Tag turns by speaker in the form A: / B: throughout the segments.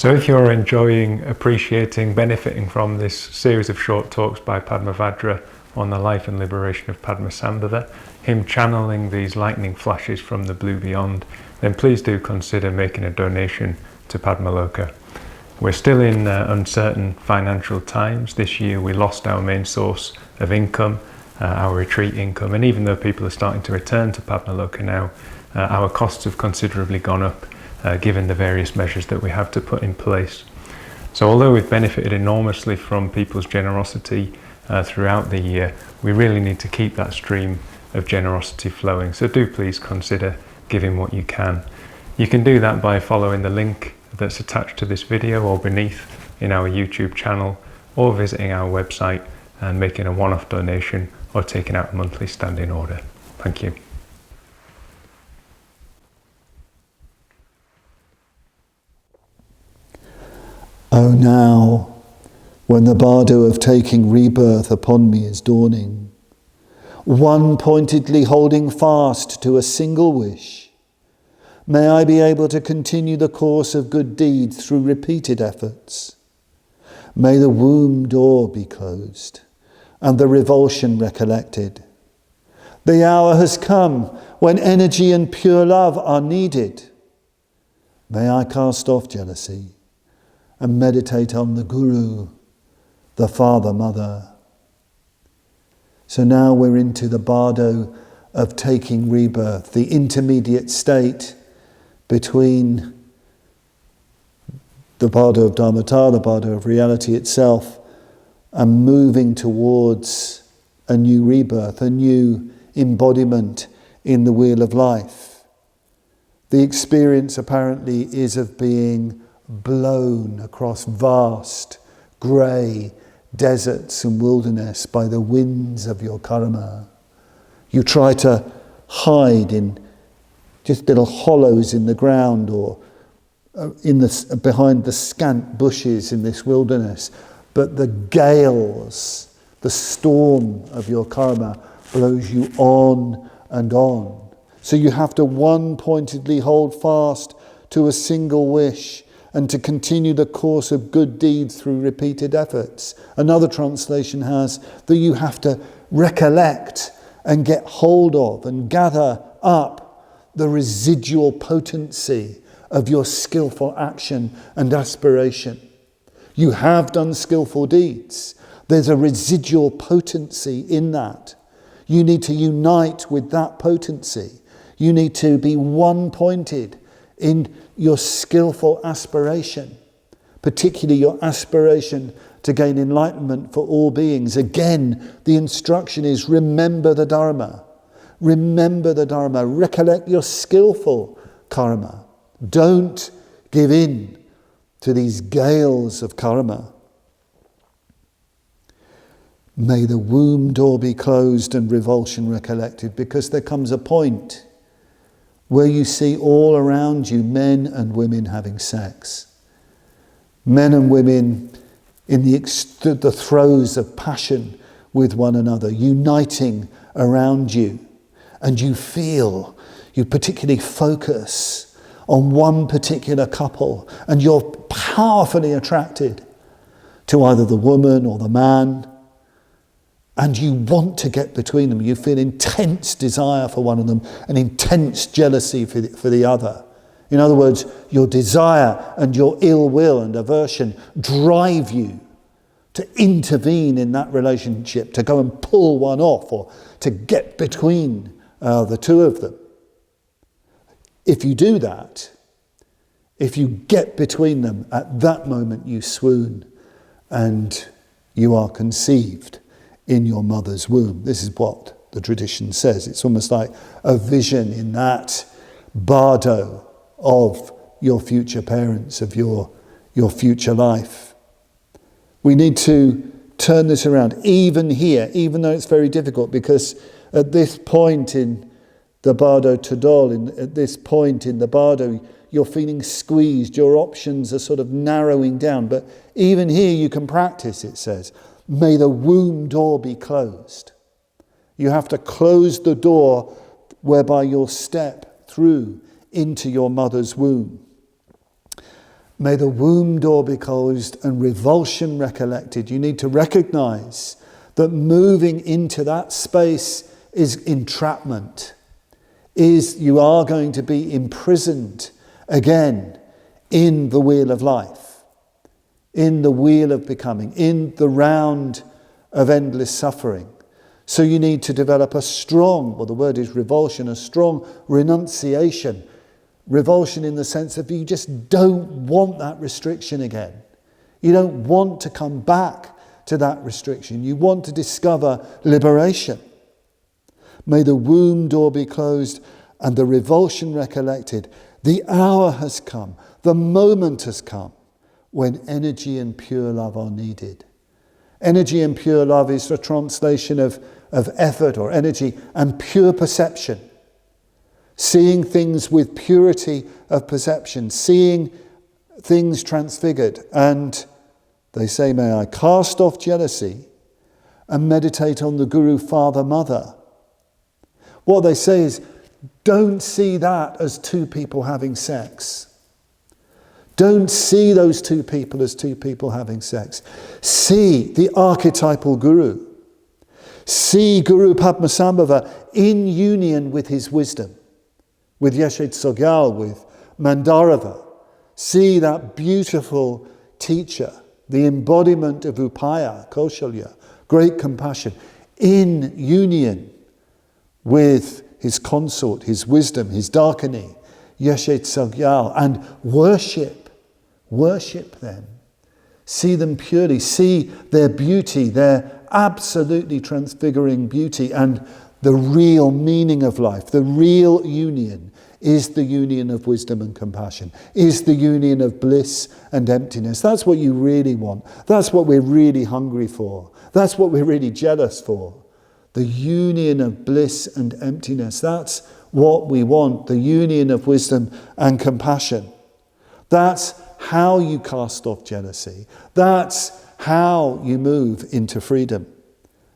A: So if you're enjoying, appreciating, benefiting from this series of short talks by Padmavajra on the life and liberation of Padmasambhava, him channeling these lightning flashes from the blue beyond, then please do consider making a donation to Padmaloka. We're still in uncertain financial times. This year we lost our main source of income, our retreat income, and even though people are starting to return to Padmaloka now, our costs have considerably gone up, given the various measures that we have to put in place. So although we've benefited enormously from people's generosity throughout the year, we really need to keep that stream of generosity flowing. So do please consider giving what you can. You can do that by following the link that's attached to this video or beneath in our YouTube channel, or visiting our website and making a one-off donation or taking out a monthly standing order. Thank you.
B: Oh, now, when the bardo of taking rebirth upon me is dawning, one-pointedly holding fast to a single wish, may I be able to continue the course of good deeds through repeated efforts. May the womb door be closed and the revulsion recollected. The hour has come when energy and pure love are needed. May I cast off jealousy and meditate on the Guru, the Father, Mother. So now we're into the bardo of taking rebirth, the intermediate state between the bardo of dharmata, the bardo of reality itself, and moving towards a new rebirth, a new embodiment in the wheel of life. The experience apparently is of being blown across vast, grey deserts and wilderness by the winds of your karma. You try to hide in just little hollows in the ground or behind the scant bushes in this wilderness, but the gales, the storm of your karma blows you on and on. So you have to one-pointedly hold fast to a single wish and to continue the course of good deeds through repeated efforts. Another translation has that you have to recollect and get hold of and gather up the residual potency of your skillful action and aspiration. You have done skillful deeds. There's a residual potency in that. You need to unite with that potency. You need to be one-pointed in your skillful aspiration, particularly your aspiration to gain enlightenment for all beings. Again, the instruction is remember the Dharma. Remember the Dharma. Recollect your skillful karma. Don't give in to these gales of karma. May the womb door be closed and revulsion recollected, because there comes a point where you see all around you men and women having sex. Men and women in the throes of passion with one another, uniting around you. And you particularly focus on one particular couple, and you're powerfully attracted to either the woman or the man, and you want to get between them. You feel intense desire for one of them and intense jealousy for the other. In other words, your desire and your ill will and aversion drive you to intervene in that relationship, to go and pull one off or to get between the two of them. If you do that, if you get between them, at that moment you swoon and you are conceived in your mother's womb. This is what the tradition says. It's almost like a vision in that bardo of your future parents, of your future life. We need to turn this around, even here, even though it's very difficult, because at this point in the bardo todol, at this point in the bardo, you're feeling squeezed, your options are sort of narrowing down. But even here you can practice, it says. May the womb door be closed. You have to close the door whereby you'll step through into your mother's womb. May the womb door be closed and revulsion recollected. You need to recognize that moving into that space is entrapment, is you are going to be imprisoned again in the wheel of life, in the wheel of becoming, in the round of endless suffering. So you need to develop a strong, well, the word is revulsion, a strong renunciation. Revulsion in the sense that you just don't want that restriction again. You don't want to come back to that restriction. You want to discover liberation. May the womb door be closed and the revulsion recollected. The hour has come, the moment has come when energy and pure love are needed. Energy and pure love is the translation of effort or energy and pure perception. Seeing things with purity of perception, seeing things transfigured. And they say, may I cast off jealousy and meditate on the Guru, Father, Mother. What they say is, don't see that as two people having sex. Don't see those two people as two people having sex. See the archetypal Guru. See Guru Padmasambhava in union with his wisdom, with Yeshet Sogyal, with Mandarava. See that beautiful teacher, the embodiment of Upaya, Kaushalya, great compassion, in union with his consort, his wisdom, his Darkani, Yeshet Sogyal, and worship them. See them purely, see their beauty, their absolutely transfiguring beauty, and the real meaning of life, the real union is the union of wisdom and compassion, is the union of bliss and emptiness. That's what you really want. That's what we're really hungry for. That's what we're really jealous for. The union of bliss and emptiness. That's what we want, the union of wisdom and compassion. That's how you cast off jealousy. That's how you move into freedom.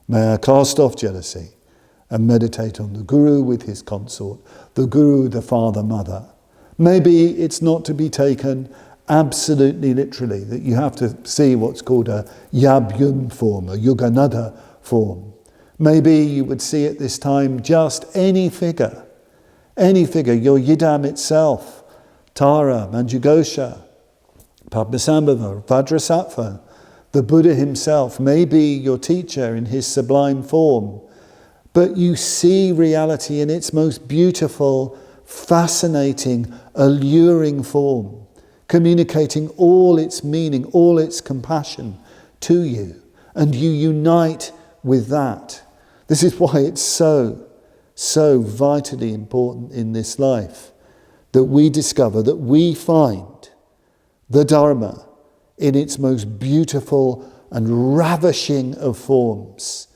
B: May I cast off jealousy and meditate on the Guru with his consort, the Guru, the Father, Mother. Maybe it's not to be taken absolutely literally, that you have to see what's called a Yabhyun form, a Yuganada form. Maybe you would see at this time just any figure, your Yidam itself, Tara, Manjughosha, Padmasambhava, Vajrasattva, the Buddha himself, maybe your teacher in his sublime form. But you see reality in its most beautiful, fascinating, alluring form, communicating all its meaning, all its compassion to you, and you unite with that. This is why it's so vitally important in this life that we discover, that we find the Dharma in its most beautiful and ravishing of forms,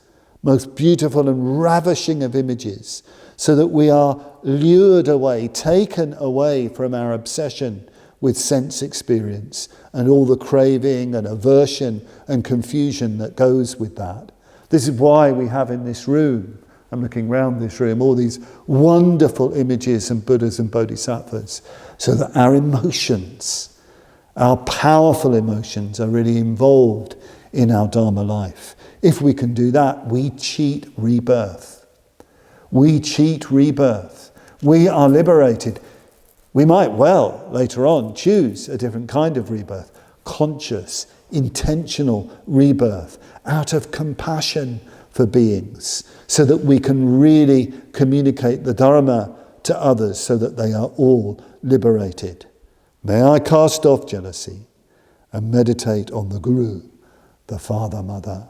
B: most beautiful and ravishing of images, so that we are lured away, taken away from our obsession with sense experience and all the craving and aversion and confusion that goes with that. This is why we have in this room, I'm looking around this room, all these wonderful images and Buddhas and Bodhisattvas, so that our emotions, our powerful emotions, are really involved in our Dharma life. If we can do that, we cheat rebirth. We cheat rebirth. We are liberated. We might well, later on, choose a different kind of rebirth, conscious, intentional rebirth, out of compassion for beings, so that we can really communicate the Dharma to others, so that they are all liberated. May I cast off jealousy and meditate on the Guru, the Father, Mother.